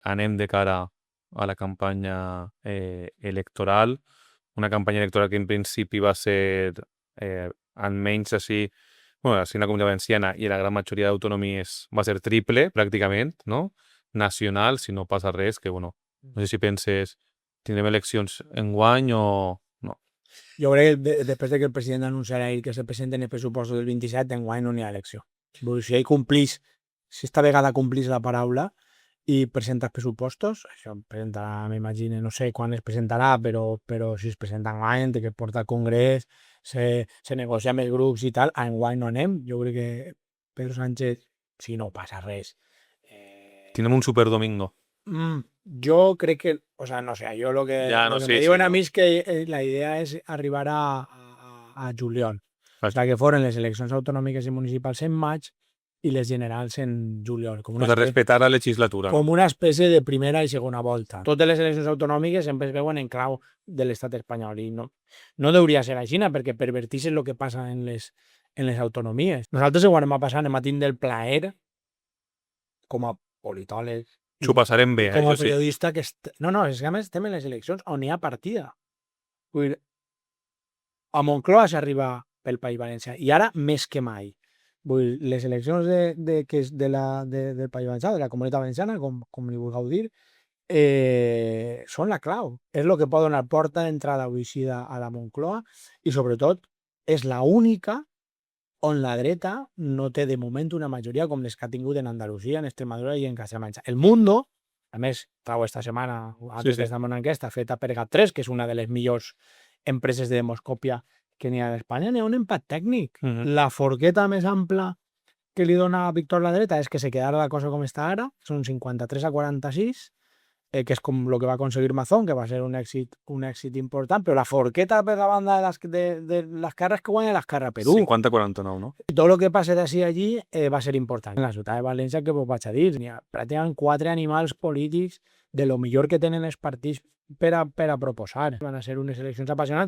anem de cara a la campanya electoral, una campanya electoral que en principi va ser almenys així, bueno, així en la Comunitat Valenciana i en la gran majoria d'autonomies va ser triple, pràcticament, no? Nacional, si no passa res, que bueno, no sé si penses, tindrem eleccions enguany o no. Jo crec que després que el president anunciarà ahir que se presenten els pressupostos del 27, enguany no n'hi ha elecció. Si ell complís, si esta vegada complís la paraula i presenta els pressupostos, això presentarà, m'imagino, no sé quan es presentarà, però si es presenta enguany, té que portar al Congrés, se negocia amb els grups i tal, a enguany no anem. Jo crec que Pedro Sánchez, si no passa res... Tindrem un superdomingo. Yo creo que, o sea, no sé, yo lo que, Ya, lo no, que sí, me diuen sí, a no. mí es que la idea és arribar a juliol. O sea, que foren les eleccions autonòmiques i municipals en maig i les generals en juliol. O sea, respetar la legislatura. Com una espècie de primera i segona volta. Totes les eleccions autonòmiques sempre es veuen en clau de l'estat espanyol i no hauria ser així, perquè pervertís el que passa en les autonomies. Nosaltres ho anem a passar, anem a tindre el plaer com a politòlegs, S'ho passarem bé, com a això sí. periodista que... No, és que a més estem en les eleccions on hi ha partida. Vull dir, a Moncloa s'arriba pel País Valencià i ara més que mai. Vull dir, les eleccions del País Valencià, de la Comunitat Valenciana, com li vulgueu dir, són la clau. És el que pot donar porta d'entrada avui a la Moncloa i sobretot és la única on la dreta no té de moment una majoria com les que ha tingut en Andalusia, en Extremadura i en Castella-Manxa. El Mundo, a més, trau esta setmana, aquesta una enquesta feta per GAT3, que és una de les millors empreses de demoscòpia que n'hi ha a Espanya, n'hi ha un empat tècnic. La forqueta més ampla que li dona a Víctor la dreta és que se quedara la cosa com està ara, són 53-46, que és com el que va aconseguir Mazón, que va ser un èxit important, però la forqueta per la banda de l'esquerra és que guanya l'esquerra a Perú. 50-49, no? Tot el que passa d'ací allí va ser important. En la ciutat de València, què vos vaig a dir? N'hi ha pràcticament 4 animals polítics de lo millor que tenen els partits per a proposar. Van a ser unes eleccions apassionants.